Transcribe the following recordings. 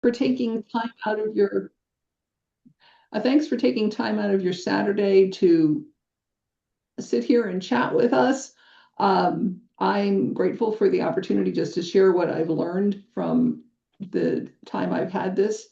For taking time out of your thanks for taking time out of your Saturday to sit here and chat with us. I'm grateful for the opportunity just to share what I've learned from the time I've had this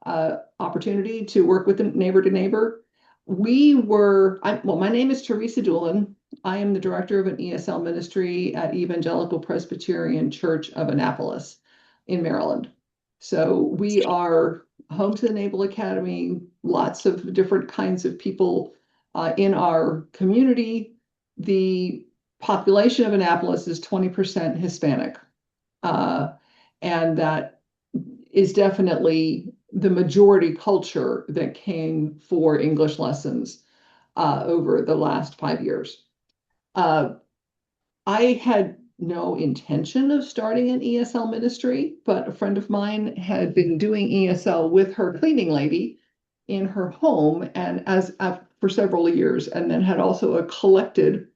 opportunity to work with Neighbor to Neighbor. Well, my name is Teresa Doolin. I am the director of an ESL ministry at Evangelical Presbyterian Church of Annapolis in Maryland. So we are home to the Naval Academy, lots of different kinds of people in our community. The population of Annapolis is 20% Hispanic, uh, and that is definitely the majority culture that came for English lessons over the last 5 years. Uh, I had no intention of starting an ESL ministry, but a friend of mine had been doing ESL with her cleaning lady in her home and for several years, and then had also collected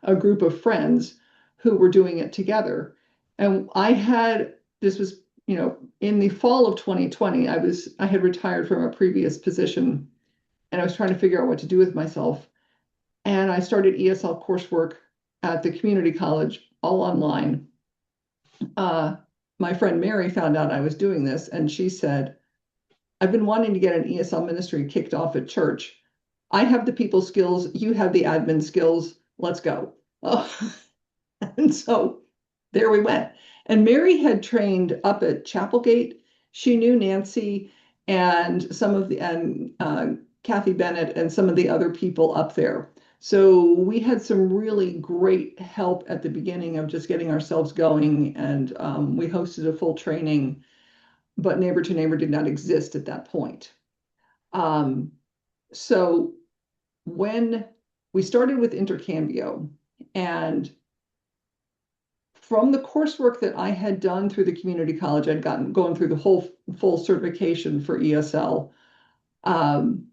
a group of friends who were doing it together. And this was, in the fall of 2020, I had retired from a previous position and I was trying to figure out what to do with myself. And I started ESL coursework at the community college all online. Uh, my friend Mary found out I was doing this and she said, I've been wanting to get an ESL ministry kicked off at church. I have the people skills, you have the admin skills. Let's go. Oh, and so there we went. And Mary had trained up at Chapelgate. She knew Nancy and Kathy Bennett and some of the other people up there. So we had some really great help at the beginning of just getting ourselves going. And we hosted a full training, but Neighbor to Neighbor did not exist at that point. Um, so when we started with Intercambio, and from the coursework that I had done through the community college, I'd going through the whole full certification for ESL. Um,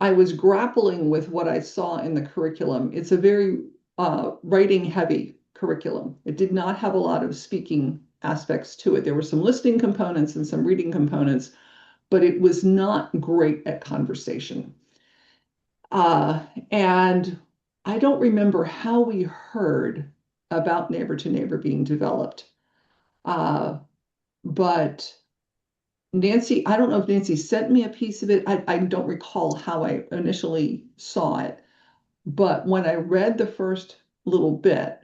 I was grappling with what I saw in the curriculum. It's a very writing heavy curriculum. It did not have a lot of speaking aspects to it. There were some listening components and some reading components, but it was not great at conversation. Uh, and I don't remember how we heard about Neighbor to Neighbor being developed. Uh, but I don't know if Nancy sent me a piece of it. I don't recall how I initially saw it. But when I read the first little bit,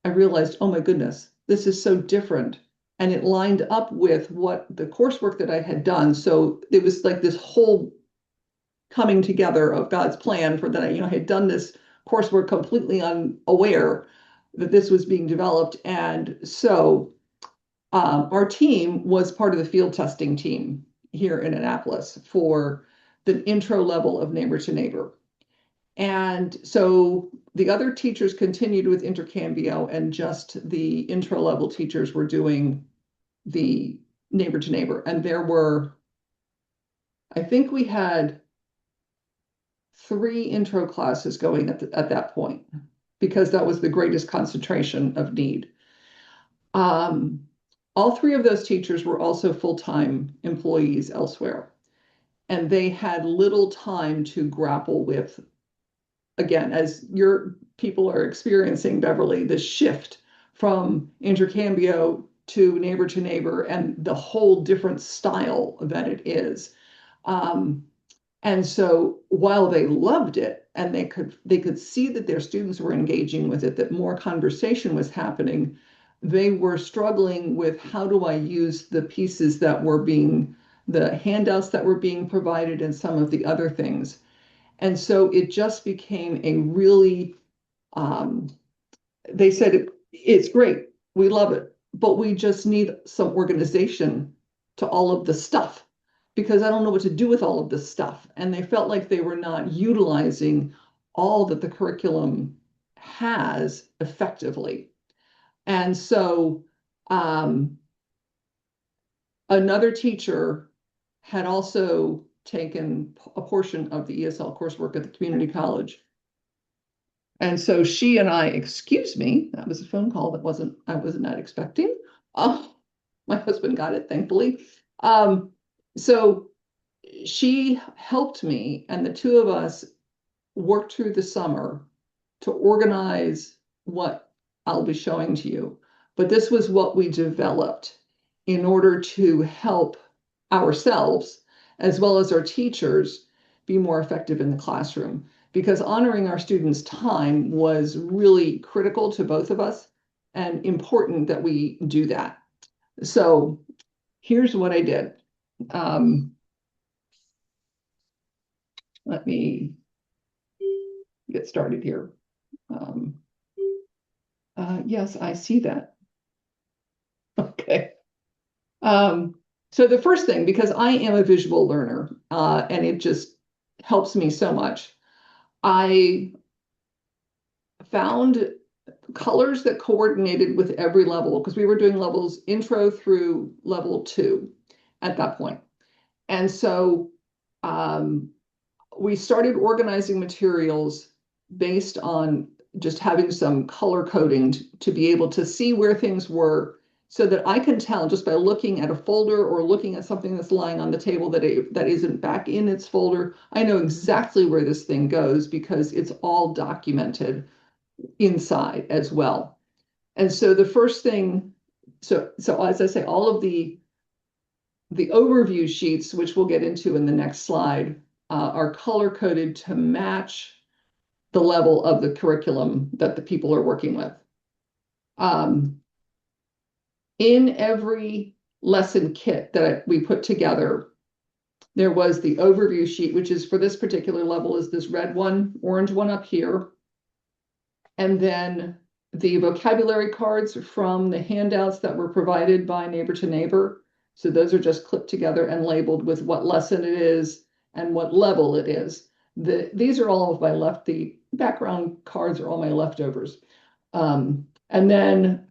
I realized, oh my goodness, this is so different. And it lined up with what the coursework that I had done. So it was like this whole coming together of God's plan for that. I had done this coursework completely unaware that this was being developed. And so our team was part of the field testing team here in Annapolis for the intro level of Neighbor to Neighbor. And so the other teachers continued with Intercambio, and just the intro level teachers were doing the Neighbor to Neighbor. And I think we had 3 intro classes going at that point, because that was the greatest concentration of need. Um, all 3 of those teachers were also full-time employees elsewhere, and they had little time to grapple with, again, as your people are experiencing, Beverly, the shift from Intercambio to Neighbor and the whole different style that it is. And so while they loved it and they could see that their students were engaging with it, that more conversation was happening, they were struggling with, how do I use the pieces the handouts that were being provided and some of the other things. And so it just became a really, they said, it's great, we love it, but we just need some organization to all of the stuff, because I don't know what to do with all of this stuff. And they felt like they were not utilizing all that the curriculum has effectively. And so another teacher had also taken a portion of the ESL coursework at the community college. And so she and I, excuse me, that was a phone call I was not expecting. Oh, my husband got it, thankfully. So she helped me, and the two of us worked through the summer to organize what I'll be showing to you. But this was what we developed in order to help ourselves as well as our teachers be more effective in the classroom. Because honoring our students' time was really critical to both of us and important that we do that. So here's what I did. Let me get started here. Yes, I see that. Okay. So the first thing, because I am a visual learner, and it just helps me so much, I found colors that coordinated with every level because we were doing levels intro through level 2 at that point. And so we started organizing materials based on just having some color coding to be able to see where things were so that I can tell just by looking at a folder or looking at something that's lying on the table that isn't back in its folder. I know exactly where this thing goes because it's all documented inside as well. And so the first thing, so as I say, all of the overview sheets, which we'll get into in the next slide, are color coded to match the level of the curriculum that the people are working with. In every lesson kit that we put together, there was the overview sheet, which is for this particular level is this red one, orange one up here. And then the vocabulary cards from the handouts that were provided by Neighbor to Neighbor. So those are just clipped together and labeled with what lesson it is and what level it is. These are all of my the background cards are all my leftovers. And then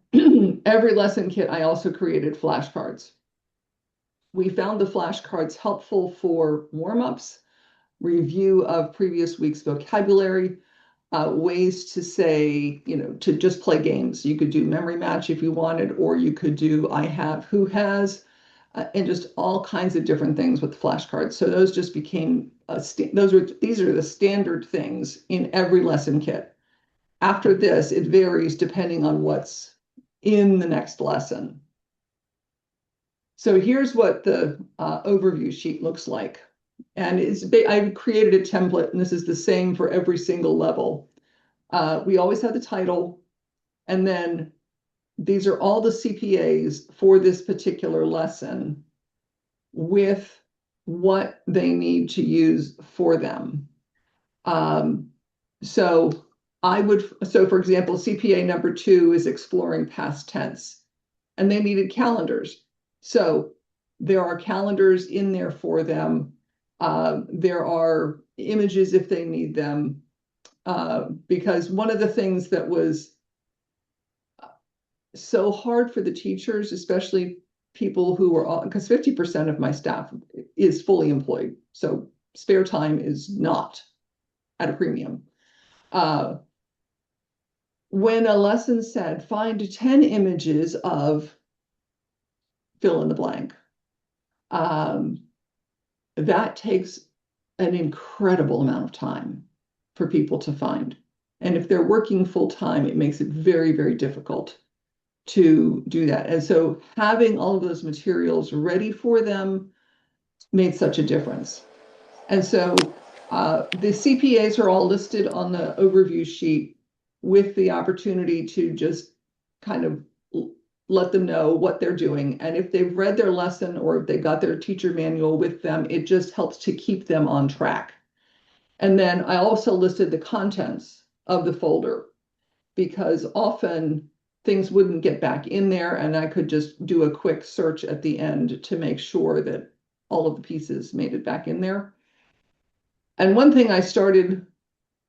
every lesson kit, I also created flashcards. We found the flashcards helpful for warm-ups, review of previous week's vocabulary, ways to say, to just play games. You could do memory match if you wanted, or you could do I have, who has, and just all kinds of different things with flashcards. So those just became these are the standard things in every lesson kit. After this, it varies depending on what's in the next lesson. So here's what the overview sheet looks like. And I've created a template, and this is the same for every single level. We always have the title, and then these are all the CPAs for this particular lesson with what they need to use for them. So for example, CPA number 2 is exploring past tense, and they needed calendars. So there are calendars in there for them. There are images if they need them, because one of the things that was so hard for the teachers, especially people who were because 50% of my staff is fully employed. So spare time is not at a premium. When a lesson said, find 10 images of fill in the blank, that takes an incredible amount of time for people to find. And if they're working full time, it makes it very, very difficult to do that. And so having all of those materials ready for them made such a difference. And so the CPAs are all listed on the overview sheet with the opportunity to just kind of let them know what they're doing. And if they've read their lesson or if they got their teacher manual with them, it just helps to keep them on track. And then I also listed the contents of the folder because often things wouldn't get back in there, and I could just do a quick search at the end to make sure that all of the pieces made it back in there. And one thing I started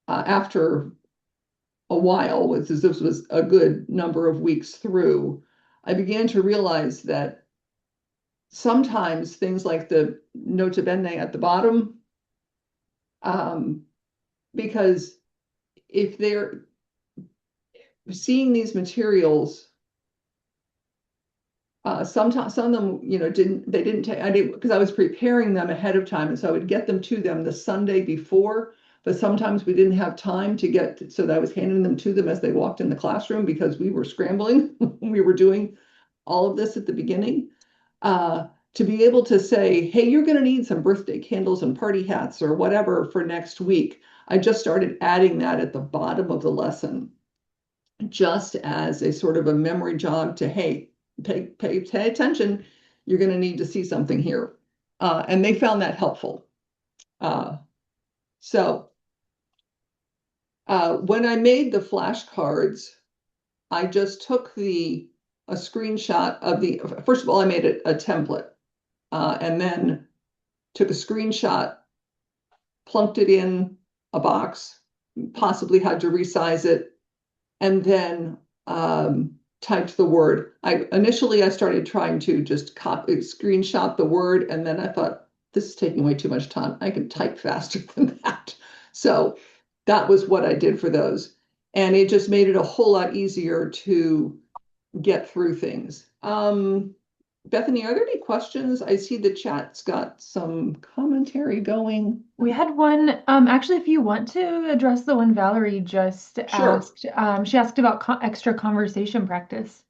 after a while was, as this was a good number of weeks through, I began to realize that sometimes things like the nota bene at the bottom, because if they're seeing these materials Sometimes some of them, they didn't take, I didn't, because I was preparing them ahead of time. And so I would get them to them the Sunday before, but sometimes we didn't have time to get, so that I was handing them to them as they walked in the classroom because we were scrambling. We were doing all of this at the beginning. To be able to say, hey, you're going to need some birthday candles and party hats or whatever for next week. I just started adding that at the bottom of the lesson, just as a sort of a memory jog to, hey, pay attention. You're going to need to see something here. And they found that helpful. Uh, so when I made the flashcards, I just took a screenshot of first of all, I made a template and then took a screenshot, plunked it in a box, possibly had to resize it, and then typed the word. Initially I started trying to just screenshot the word, and then I thought, this is taking way too much time. I can type faster than that. So that was what I did for those. And it just made it a whole lot easier to get through things. Bethany, are there any questions? I see the chat's got some commentary going. We had one, actually, if you want to address the one Valerie just Sure. asked, she asked about extra conversation practice.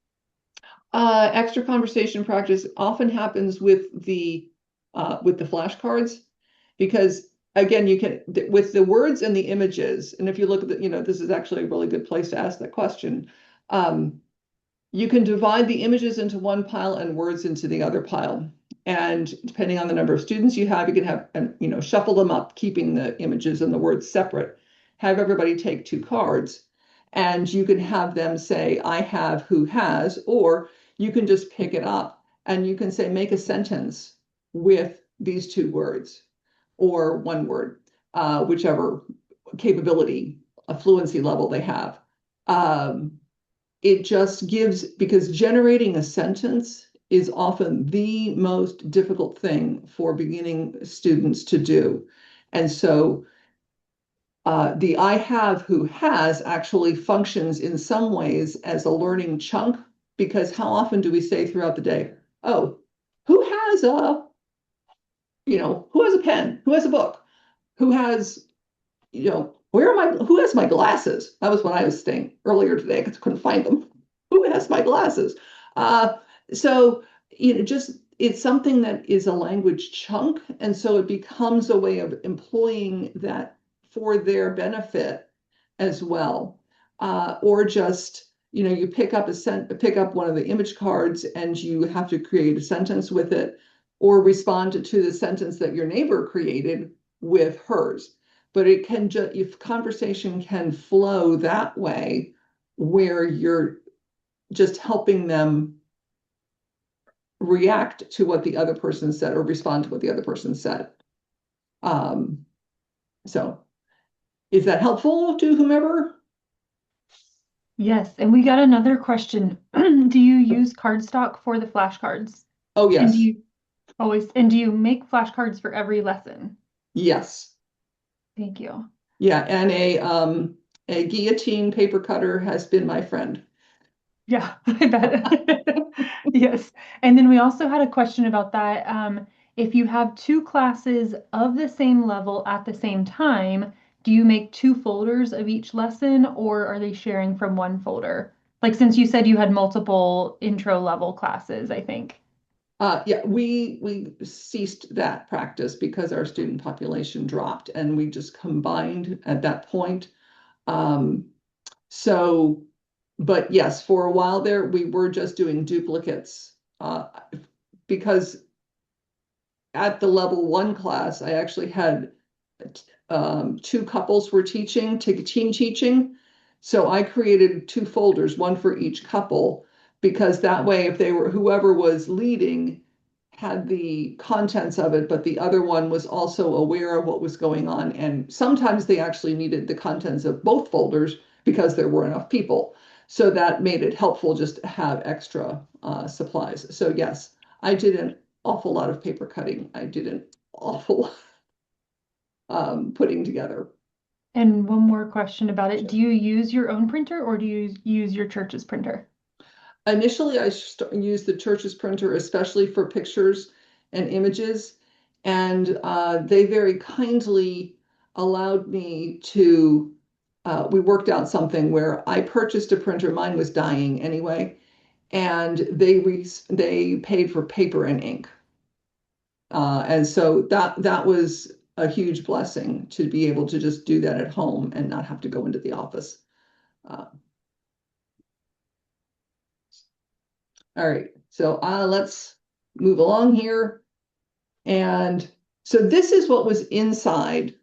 Extra conversation practice often happens with the flashcards because again, you can with the words and the images, and if you look at this is actually a really good place to ask that question. You can divide the images into one pile and words into the other pile. And depending on the number of students you have, you can have, and shuffle them up, keeping the images and the words separate. Have everybody take two cards, and you can have them say, I have, who has, or you can just pick it up and you can say, make a sentence with these two words or one word, whichever capability, a fluency level they have. It just gives, because generating a sentence is often the most difficult thing for beginning students to do. And so the I have, who has actually functions in some ways as a learning chunk, because how often do we say throughout the day, oh, who has who has a pen? Who has a book? Who has, who has my glasses? That was when I was staying earlier today because I couldn't find them. Who has my glasses? Uh, so, just it's something that is a language chunk. And so it becomes a way of employing that for their benefit as well. Or just, you pick up one of the image cards and you have to create a sentence with it or respond to the sentence that your neighbor created with hers. But it can just, if conversation can flow that way, where you're just helping them react to what the other person said or respond to what the other person said. Um, so is that helpful to whomever? Yes, and we got another question. Do you use cardstock for the flashcards? Oh, And yes. do you make flashcards for every lesson? Yes. Thank you. Yeah. And a guillotine paper cutter has been my friend. Yeah, I bet. Yes. And then we also had a question about that. If you have two classes of the same level at the same time, do you make two folders of each lesson or are they sharing from one folder? Like since you said you had multiple intro level classes, I think. Yeah, we ceased that practice because our student population dropped and we just combined at that point. Um, so, but yes, for a while there, we were just doing duplicates because at the level one class, I actually had two couples were teaching, team teaching. So I created two folders, one for each couple, because that way, if they were whoever was leading had the contents of it, but the other one was also aware of what was going on. And sometimes they actually needed the contents of both folders because there were enough people. So that made it helpful just to have extra supplies. So yes, I did an awful lot of paper cutting. I did an awful putting together. And one more question about it. Do you use your own printer or do you use your church's printer? Initially, I used the Church's printer, especially for pictures and images, and they very kindly allowed me to. We worked out something where I purchased a printer. Mine was dying anyway, and they paid for paper and ink, and so that was a huge blessing to be able to just do that at home and not have to go into the office. Uh, all right, so let's move along here. And so this is what was inside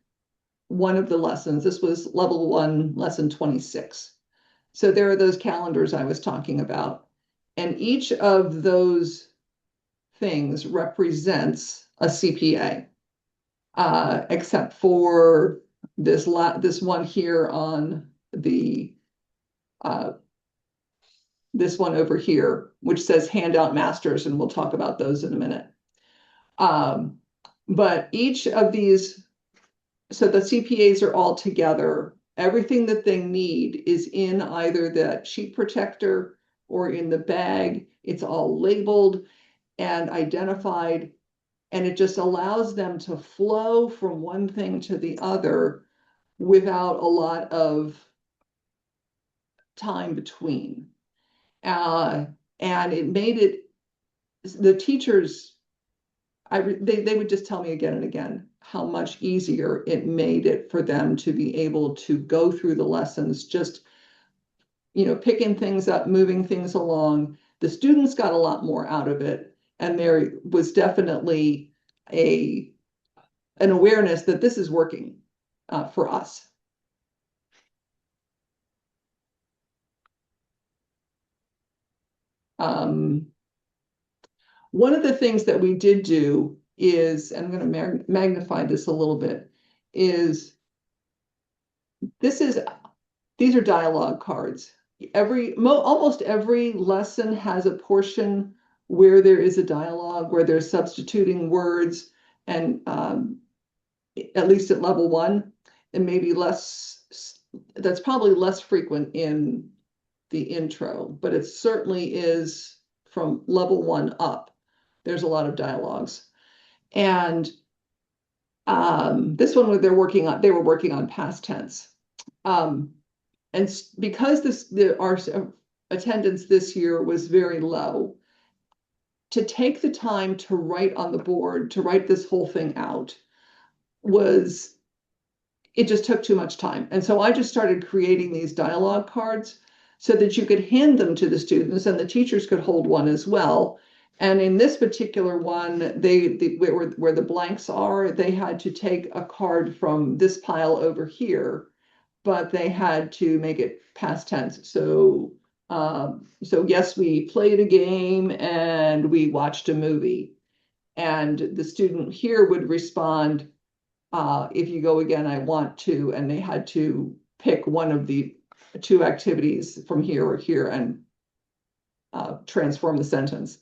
one of the lessons. This was level 1, lesson 26. So there are those calendars I was talking about. And each of those things represents a CPA, except for this one here on the this one over here, which says handout masters, and we'll talk about those in a minute. But each of these, so the CPAs are all together. Everything that they need is in either the sheet protector or in the bag. It's all labeled and identified, and it just allows them to flow from one thing to the other without a lot of time between. And it made it, the teachers, they would just tell me again and again how much easier it made it for them to be able to go through the lessons, just, picking things up, moving things along. The students got a lot more out of it, and there was definitely an awareness that this is working for us. One of the things that we did do is, and I'm going to magnify this a little bit, is these are dialogue cards. Almost every lesson has a portion where there is a dialogue, where they're substituting words, and at least at level 1, and maybe less, that's probably less frequent in the intro, but it certainly is from level 1 up. There's a lot of dialogues. And this one, they were working on past tense. And because our attendance this year was very low, to take the time to write on the board, to write this whole thing out, it just took too much time. And so I just started creating these dialogue cards so that you could hand them to the students, and the teachers could hold one as well. And in this particular one, where the blanks are, they had to take a card from this pile over here, but they had to make it past tense. So yes, we played a game and we watched a movie. And the student here would respond, if you go again, I want to, and they had to pick one of the 2 activities from here or here and transform the sentence.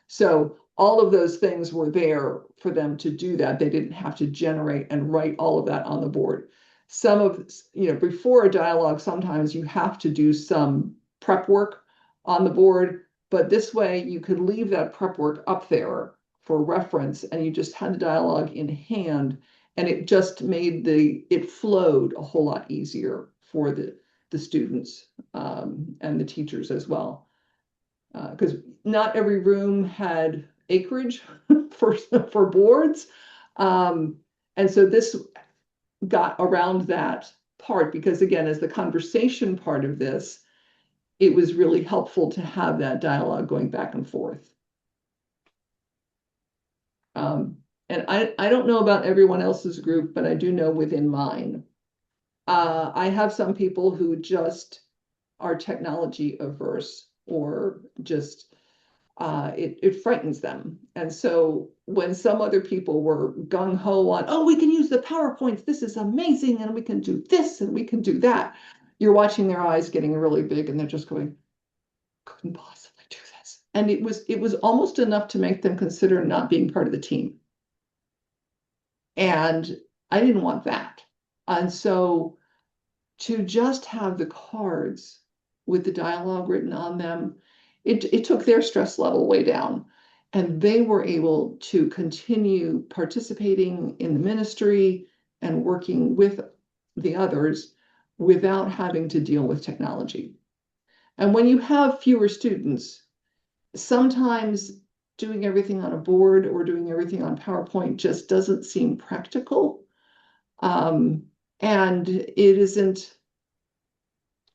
So all of those things were there for them to do that. They didn't have to generate and write all of that on the board. Before a dialogue, sometimes you have to do some prep work on the board, but this way you could leave that prep work up there for reference, and you just had the dialogue in hand, and it just made it flowed a whole lot easier for the students and the teachers as well. Because not every room had acreage for boards. And so this got around that part, because again, as the conversation part of this, it was really helpful to have that dialogue going back and forth. And I don't know about everyone else's group, but I do know within mine, I have some people who just are technology averse, or just it frightens them. And so when some other people were gung-ho on, oh, we can use the PowerPoints, this is amazing, and we can do this and we can do that, you're watching their eyes getting really big, and they're just going, couldn't possibly do this. And it was almost enough to make them consider not being part of the team. And I didn't want that. And so to just have the cards with the dialogue written on them, it took their stress level way down. And they were able to continue participating in the ministry and working with the others without having to deal with technology. And when you have fewer students, sometimes doing everything on a board or doing everything on PowerPoint just doesn't seem practical. And it isn't,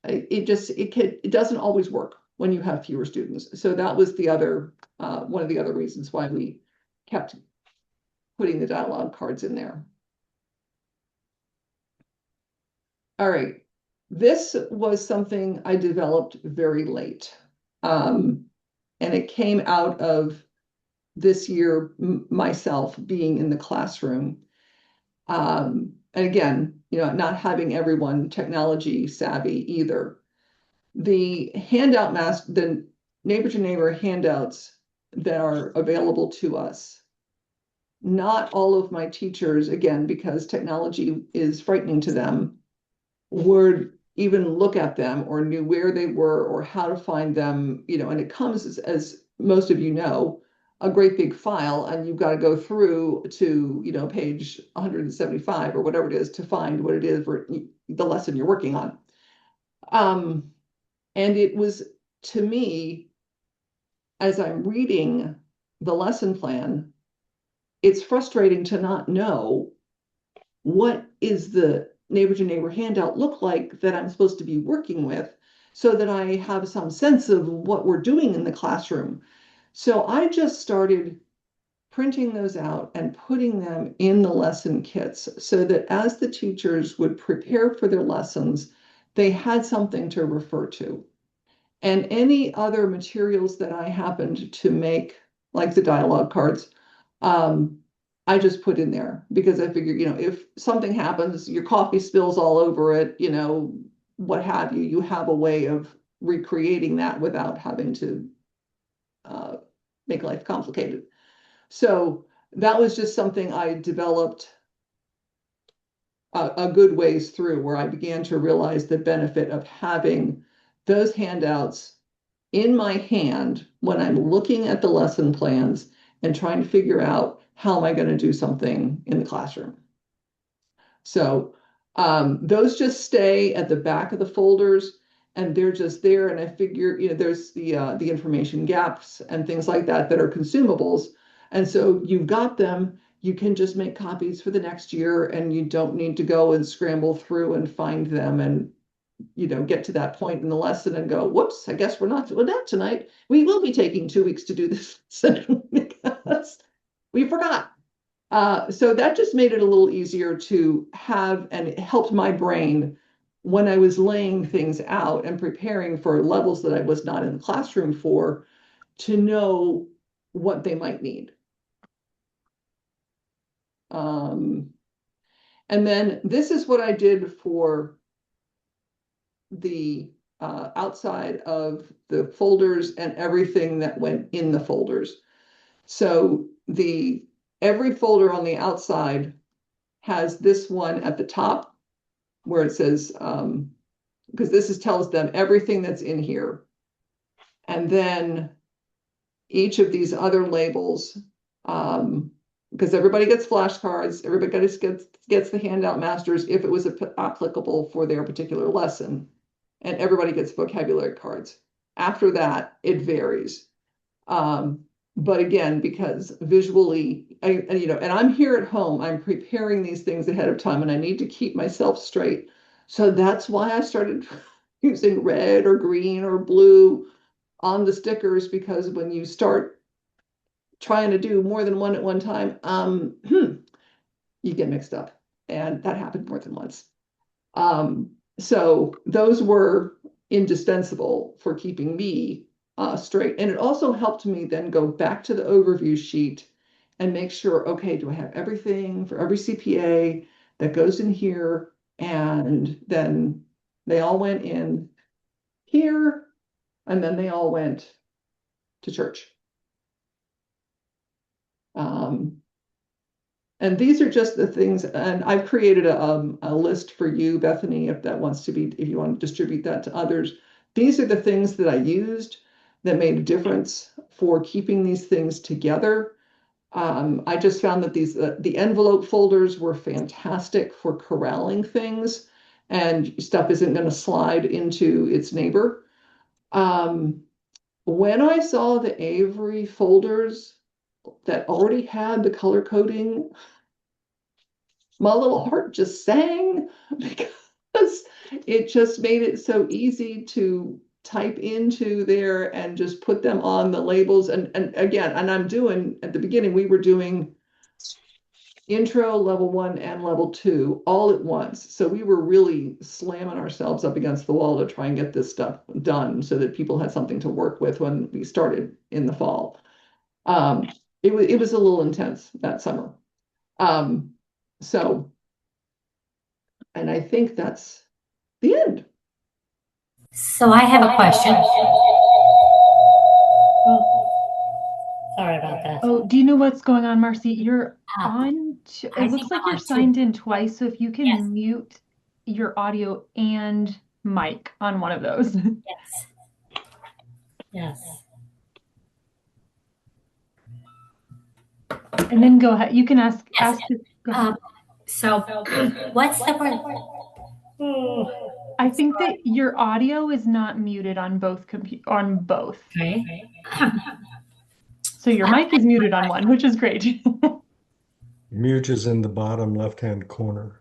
it doesn't always work when you have fewer students. So that was the other, one of the other reasons why we kept putting the dialogue cards in there. All right, this was something I developed very late. And it came out of this year, myself being in the classroom. And again, not having everyone technology savvy either. The the neighbor to neighbor handouts that are available to us. Not all of my teachers, again, because technology is frightening to them, would even look at them or knew where they were or how to find them, and it comes as most of you know, a great big file, and you've got to go through to, page 175 or whatever it is to find what it is for the lesson you're working on. And it was, to me, as I'm reading the lesson plan, it's frustrating to not know what is the neighbor to neighbor handout look like that I'm supposed to be working with, so that I have some sense of what we're doing in the classroom. So I just started printing those out and putting them in the lesson kits so that as the teachers would prepare for their lessons, they had something to refer to. And any other materials that I happened to make, like the dialogue cards, I just put in there because I figured, if something happens, your coffee spills all over it, what have you, you have a way of recreating that without having to make life complicated. So that was just something I developed a good ways through, where I began to realize the benefit of having those handouts in my hand when I'm looking at the lesson plans and trying to figure out how am I going to do something in the classroom. So those just stay at the back of the folders, and they're just there. And I figure, there's the information gaps and things like that that are consumables. And so you've got them. You can just make copies for the next year, and you don't need to go and scramble through and find them and get to that point in the lesson and go, whoops, I guess we're not doing that tonight. We will be taking 2 weeks to do this because we forgot. So that just made it a little easier to have, and it helped my brain when I was laying things out and preparing for levels that I was not in the classroom for, to know what they might need. And then this is what I did for the outside of the folders and everything that went in the folders. So every folder on the outside has this one at the top where it says, because this tells them everything that's in here. And then each of these other labels, because everybody gets flashcards, everybody gets the handout masters if it was applicable for their particular lesson, and everybody gets vocabulary cards. After that, it varies. But again, because visually, and I'm here at home, I'm preparing these things ahead of time, and I need to keep myself straight. So that's why I started using red or green or blue on the stickers, because when you start trying to do more than one at one time, you get mixed up. And that happened more than once. So those were indispensable for keeping me straight. And it also helped me then go back to the overview sheet and make sure, okay, do I have everything for every CPA that goes in here? And then they all went in here, and then they all went to church. And these are just the things, and I've created a list for you, Bethany, if you want to distribute that to others. These are the things that I used. that made a difference for keeping these things together. I just found that the envelope folders were fantastic for corralling things, and stuff isn't going to slide into its neighbor. When I saw the Avery folders that already had the color coding, my little heart just sang because it just made it so easy to type into there and just put them on the labels. And again, and I'm doing, at the beginning, we were doing intro, level 1 and level 2 all at once. So we were really slamming ourselves up against the wall to try and get this stuff done so that people had something to work with when we started in the fall. It was a little intense that summer. So, and I think that's the end. So I have a question. Sorry about that. Oh, do you know what's going on, Marcy? You're I on, it think looks like I'm you're on two. signed in twice, so if you can Yes. mute your audio and mic on one of those. Yes. Yes. And then go ahead. You can ask. Yes. Go ahead. So what's the I think that your audio is not muted on both Okay. So your mic is muted on one, which is great. Mute is in the bottom left-hand corner.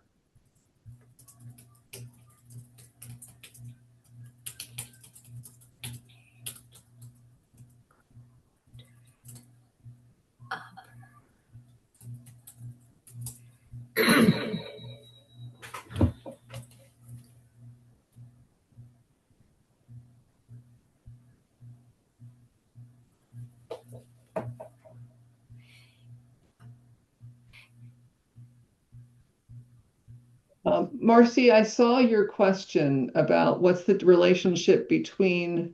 Marcy, I saw your question about what's the relationship between,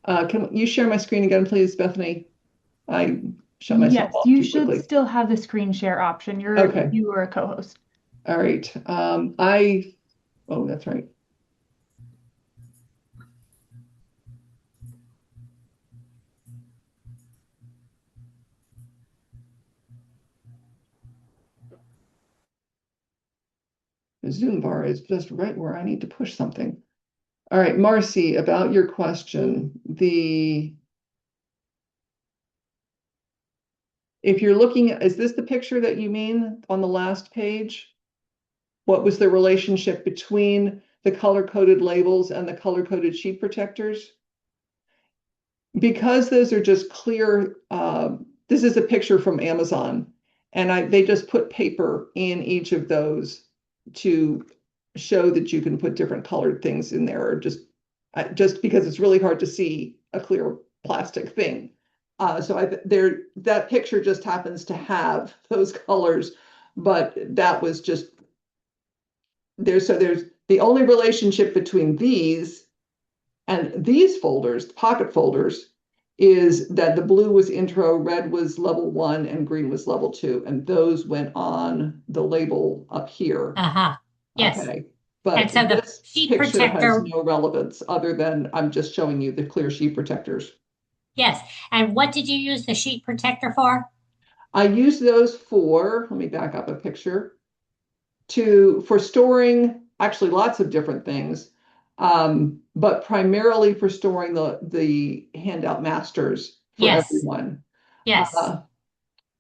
can you share my screen again, please, Bethany? I shut myself Yes, off you too should quickly. still have the screen share option. Okay. You are a co-host. All right. Oh, that's right. The Zoom bar is just right where I need to push something. All right, Marcy, about your question, if you're looking at, is this the picture that you mean on the last page? What was the relationship between the color-coded labels and the color-coded sheet protectors? Because those are just clear, this is a picture from Amazon, and they just put paper in each of those to show that you can put different colored things in there, or just because it's really hard to see a clear plastic thing. That picture just happens to have those colors, but that was just there. So there's the only relationship between these and these folders, pocket folders, is that the blue was intro, red was level 1, and green was level 2. And those went on the label up here. Yes. Okay. But And so the this sheet picture protector has no relevance other than I'm just showing you the clear sheet protectors. Yes. And what did you use the sheet protector for? I use those for, let me back up a picture, for storing actually lots of different things, but primarily for storing the handout masters for Yes. everyone. Yes.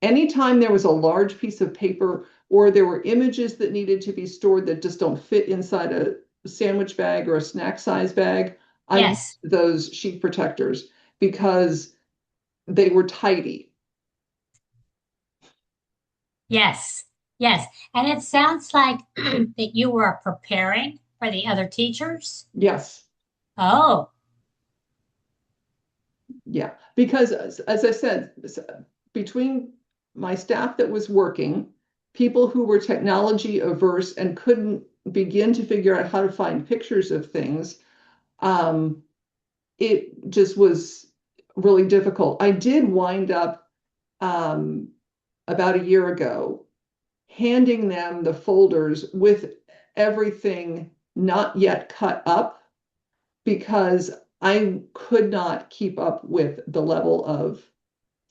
Anytime there was a large piece of paper or there were images that needed to be stored that just don't fit inside a sandwich bag or a snack size bag, I Yes. used those sheet protectors because they were tidy. Yes. Yes. And it sounds like that you were preparing for the other teachers. Yes. Oh, Yeah. Because as I said, between my staff that was working, people who were technology averse and couldn't begin to figure out how to find pictures of things, it just was really difficult. I did wind up about a year ago handing them the folders with everything not yet cut up, because I could not keep up with the level of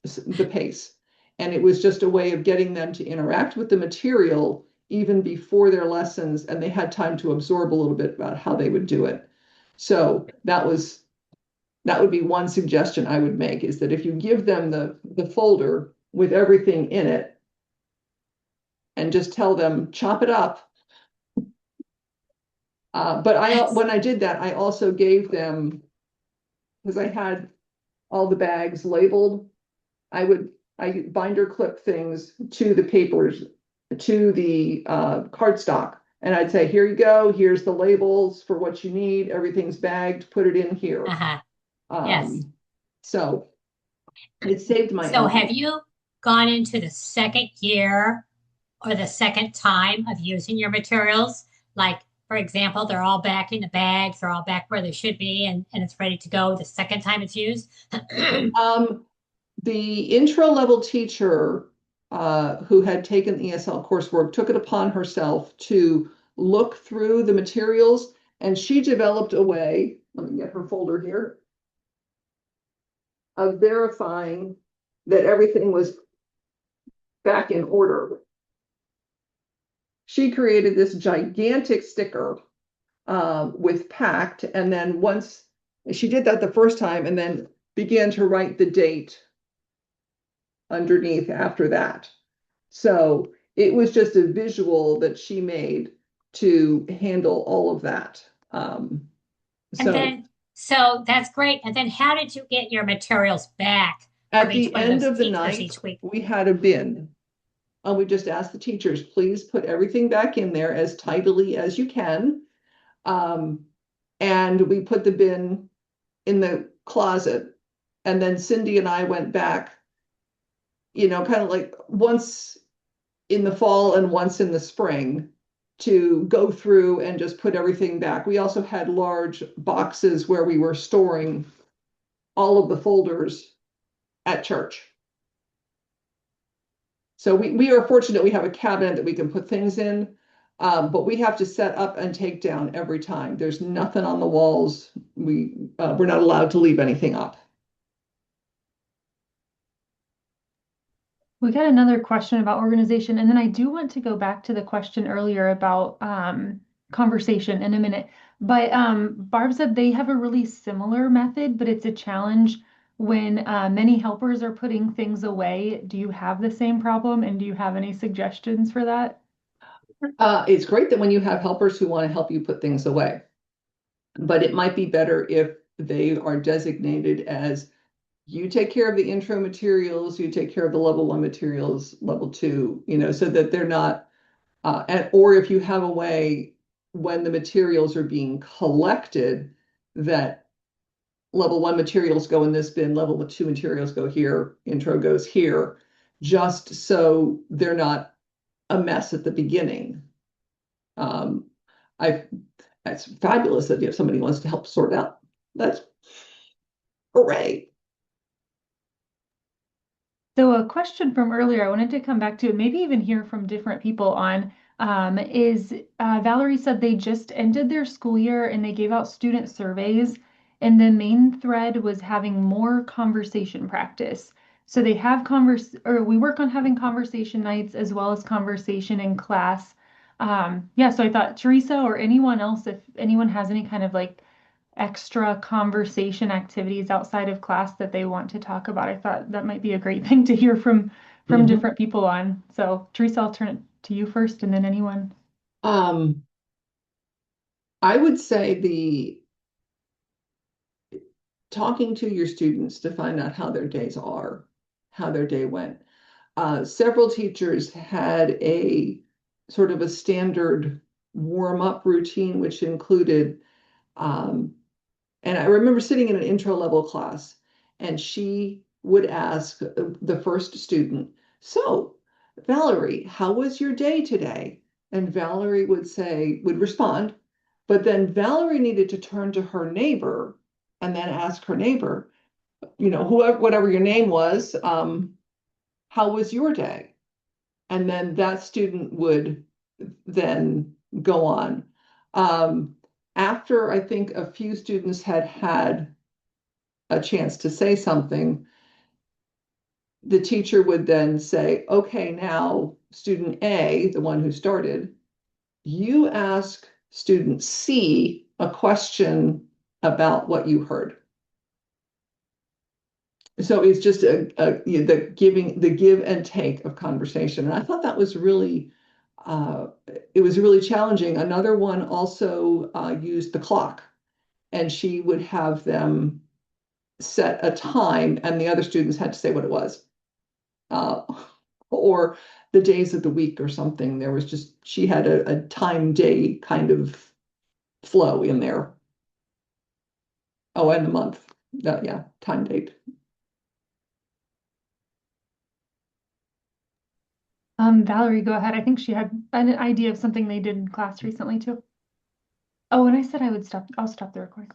the pace. And it was just a way of getting them to interact with the material even before their lessons, and they had time to absorb a little bit about how they would do it. So that would be one suggestion I would make, is that if you give them the folder with everything in it and just tell them, chop it up. But when I did that, I also gave them, because I had all the bags labeled, I binder clip things to the papers, to the cardstock. And I'd say, here you go, here's the labels for what you need, everything's bagged, put it in here. Uh-huh. Yes. So it saved my So envelope. have you gone into the second year or the second time of using your materials? Like, for example, they're all back in the bags, they're all back where they should be, and it's ready to go the second time it's used? The intro level teacher who had taken ESL coursework took it upon herself to look through the materials, and she developed a way, let me get her folder here, of verifying that everything was back in order. She created this gigantic sticker with packed, and then once she did that the first time, and then began to write the date underneath after that. So it was just a visual that she made to handle all of that. So that's great. And then how did you get your materials back At from each the one of end those of the teachers night, each week? we had a bin. And we just asked the teachers, please put everything back in there as tidily as you can. And we put the bin in the closet. And then Cindy and I went back, kind of like once in the fall and once in the spring, to go through and just put everything back. We also had large boxes where we were storing all of the folders at church. So we are fortunate we have a cabinet that we can put things in, but we have to set up and take down every time. There's nothing on the walls. We're not allowed to leave anything up. We got another question about organization, and then I do want to go back to the question earlier about conversation in a minute. But Barb said they have a really similar method, but it's a challenge when many helpers are putting things away. Do you have the same problem, and do you have any suggestions for that? It's great that when you have helpers who want to help you put things away, but it might be better if they are designated as, you take care of the intro materials, you take care of the level 1 materials, level 2, so that they're not, or if you have a way when the materials are being collected that level 1 materials go in this bin, level 2 materials go here, intro goes here, just so they're not a mess at the beginning. It's fabulous that if somebody wants to help sort out. That's hooray. So a question from earlier, I wanted to come back to, maybe even hear from different people on, is Valerie said they just ended their school year and they gave out student surveys, and the main thread was having more conversation practice. So they have we work on having conversation nights as well as conversation in class. Yeah, so I thought Teresa or anyone else, if anyone has any kind of like extra conversation activities outside of class that they want to talk about, I thought that might be a great thing to hear from different people on. So Teresa, I'll turn it to you first, and then anyone. I would say the talking to your students to find out how their days are, how their day went. Several teachers had a sort of a standard warm-up routine, which included, and I remember sitting in an intro level class, and she would ask the first student, so Valerie, how was your day today? And Valerie would respond, but then Valerie needed to turn to her neighbor and then ask her neighbor, whatever your name was, how was your day? And then that student would then go on. After I think a few students had a chance to say something, the teacher would then say, okay, now student A, the one who started, you ask student C a question about what you heard. So it's just the give and take of conversation. And I thought that was really, it was really challenging. Another one also used the clock, and she would have them set a time, and the other students had to say what it was. Or the days of the week or something. There was just, she had a time day kind of flow in there. Oh, and the month. Yeah, time date. Valerie, go ahead. I think she had an idea of something they did in class recently too. Oh, and I said I would stop. I'll stop the recording.